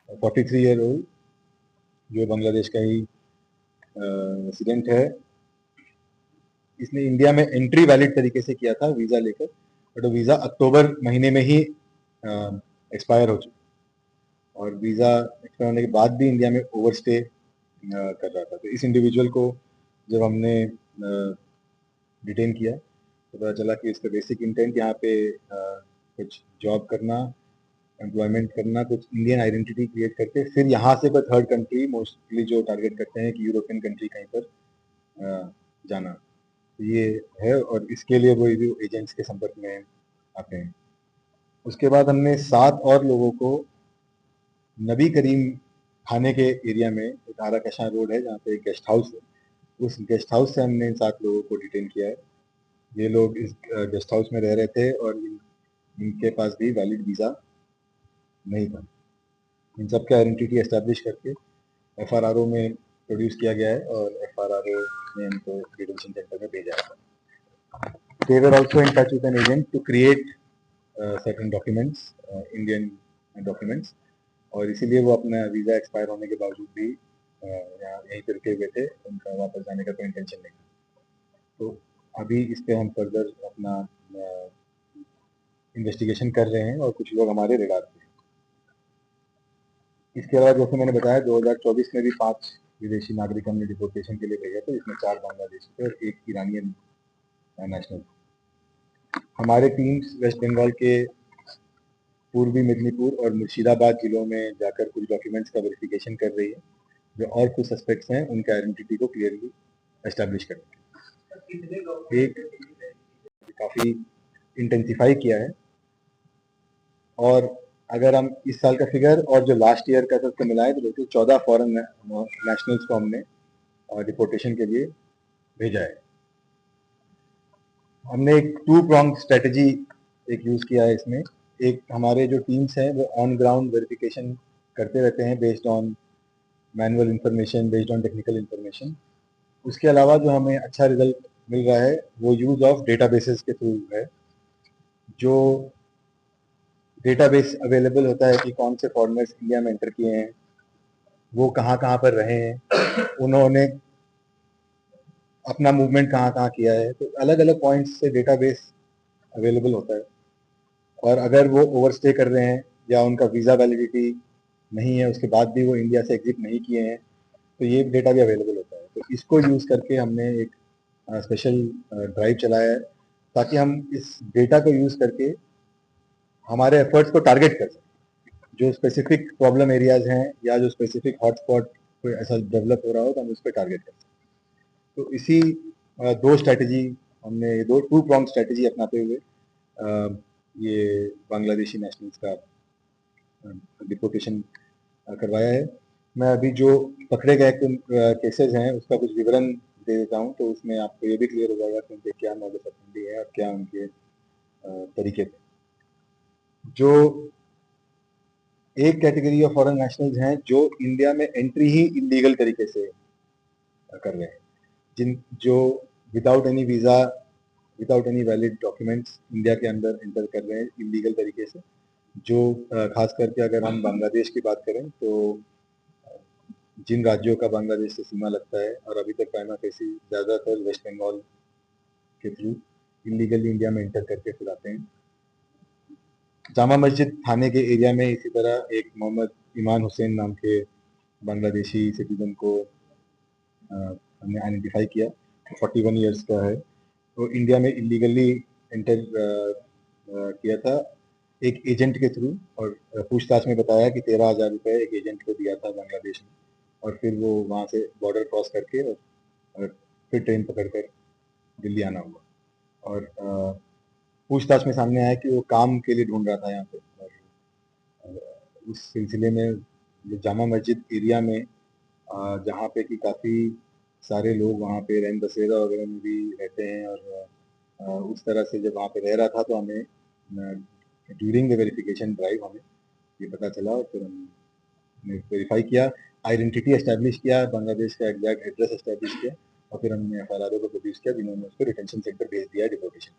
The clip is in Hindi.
43 ईयर ओल्ड, जो बांग्लादेश का ही रेसिडेंट है। इसने इंडिया में एंट्री वैलिड तरीके से किया था वीज़ा लेकर, बट वो वीज़ा अक्टूबर महीने में ही एक्सपायर हो चुका, और वीज़ा एक्सपायर होने के बाद भी इंडिया में ओवरस्टे कर रहा था। तो इस इंडिविजुअल को जब हमने डिटेन किया तो पता चला कि इसका बेसिक इंटेंट यहाँ पे कुछ जॉब करना, एम्प्लॉयमेंट करना, कुछ इंडियन आइडेंटिटी क्रिएट करके फिर यहाँ से कोई थर्ड कंट्री, मोस्टली जो टारगेट करते हैं कि यूरोपियन कंट्री कहीं पर जाना, तो ये है, और इसके लिए वो एजेंट्स के संपर्क में आते हैं। उसके बाद हमने 7 और लोगों को नबी करीम थाने के एरिया में, एक आरा कशां रोड है जहाँ पे एक गेस्ट हाउस है, उस गेस्ट हाउस से हमने इन 7 लोगों को डिटेन किया है। ये लोग इस गेस्ट हाउस में रह रहे थे और इनके पास भी वैलिड वीज़ा नहीं था। इन सब की आइडेंटिटी एस्टैब्लिश करके एफआरआरओ में प्रोड्यूस किया गया है और एफआरआरओ ने इनको डिटेंशन सेंटर में भेजा है। They were also in touch with an agent to create certain documents, Indian documents, और इसीलिए वो अपना वीज़ा एक्सपायर होने के बावजूद भी यहाँ यहीं पर रुके हुए थे, उनका वापस जाने का कोई इंटेंशन नहीं था। तो अभी इस पे हम फर्दर अपना इन्वेस्टिगेशन कर रहे हैं और कुछ लोग हमारे रेडार पे हैं। इसके अलावा जैसे मैंने बताया 2024 में भी 5 विदेशी नागरिक हमने डिपोर्टेशन के लिए भेजा था, इसमें 4 बांग्लादेशी थे और 1 ईरानियन नेशनल। हमारे टीम्स वेस्ट बंगाल के पूर्वी मेदिनीपुर और मुर्शिदाबाद जिलों में जाकर कुछ डॉक्यूमेंट्स का वेरिफिकेशन कर रही है, जो और कुछ सस्पेक्ट्स हैं उनके आइडेंटिटी को क्लियरली एस्टैब्लिश कर रही है। एक काफ़ी इंटेंसिफाई किया है, और अगर हम इस साल का फिगर और जो लास्ट ईयर का सबसे मिलाएं तो देखिए 14 फॉरेन नेशनल्स को हमने डिपोर्टेशन के लिए भेजा है। हमने एक 2 pronged स्ट्रेटजी एक यूज़ किया है इसमें। एक, हमारे जो टीम्स हैं वो ऑन ग्राउंड वेरिफिकेशन करते रहते हैं based on manual information, based on technical information. उसके अलावा जो हमें अच्छा रिजल्ट मिल रहा है वो यूज़ ऑफ डेटाबेसेस के थ्रू है। जो डेटाबेस अवेलेबल होता है कि कौन से फॉरेनर्स इंडिया में एंटर किए हैं, वो कहाँ कहाँ पर रहे हैं, उन्होंने अपना मूवमेंट कहाँ कहाँ किया है, तो अलग अलग पॉइंट्स से डेटाबेस अवेलेबल होता है। और अगर वो ओवरस्टे कर रहे हैं या उनका वीज़ा वैलिडिटी नहीं है, उसके बाद भी वो इंडिया से एग्जिट नहीं किए हैं, तो ये डेटा भी अवेलेबल होता है। तो इसको यूज़ करके हमने एक स्पेशल ड्राइव चलाया है ताकि हम इस डेटा को यूज़ करके हमारे एफर्ट्स को टारगेट कर सकें। जो स्पेसिफिक प्रॉब्लम एरियाज हैं या जो स्पेसिफिक हॉटस्पॉट कोई ऐसा डेवलप हो रहा हो तो हम उस पर टारगेट कर सकें। तो इसी 2 स्ट्रैटेजी हमने, 2 pronged स्ट्रैटेजी अपनाते हुए ये बांग्लादेशी नेशनल्स का डिपोर्टेशन करवाया है। मैं अभी जो पकड़े गए केसेस हैं उसका कुछ विवरण दे देता हूँ, तो उसमें आपको ये भी क्लियर हो जाएगा कि उनके क्या मॉडस ऑपरेंडी है और क्या उनके तरीके थे। जो एक कैटेगरी ऑफ फॉरेन नेशनल्स हैं जो इंडिया में एंट्री ही इलीगल तरीके से कर रहे हैं, जो without any visa, without any valid documents India के अंदर एंटर कर रहे हैं इलीगल तरीके से। जो खास करके अगर हम बांग्लादेश की बात करें तो जिन राज्यों का बांग्लादेश से सीमा लगता है और अभी तक प्राइमा फेसी ज़्यादातर वेस्ट बंगाल के थ्रू इलीगली इंडिया में एंटर करके फिर आते हैं। जामा मस्जिद थाने के एरिया में इसी तरह एक मोहम्मद ईमान हुसैन नाम के बांग्लादेशी सिटीजन को हमने आइडेंटिफाई किया, 41 ईयर्स का है। तो इंडिया में इलीगली एंटर किया था एक एजेंट के थ्रू, और पूछताछ में बताया कि 13,000 रुपये एक एजेंट को दिया था बांग्लादेश में, और फिर वो वहाँ से बॉर्डर क्रॉस करके और फिर ट्रेन पकड़कर दिल्ली आना हुआ। और पूछताछ में सामने आया कि वो काम के लिए ढूंढ रहा था यहाँ पे, और उस सिलसिले में जो जामा मस्जिद एरिया में जहाँ पे कि काफ़ी सारे लोग वहाँ पे रैन बसेरा वगैरह में भी रहते हैं, और उस तरह से जब वहाँ पे रह रहा था तो हमें ड्यूरिंग द वेरिफिकेशन ड्राइव हमें ये पता चला, और फिर हमने वेरीफाई किया, आइडेंटिटी एस्टैब्लिश किया, बांग्लादेश का एग्जैक्ट एड्रेस एस्टैब्लिश किया, और फिर हमने एफआरआरओ को प्रोड्यूस किया जिन्होंने उसको डिटेंशन सेंटर भेज दिया डिपोर्टेशन।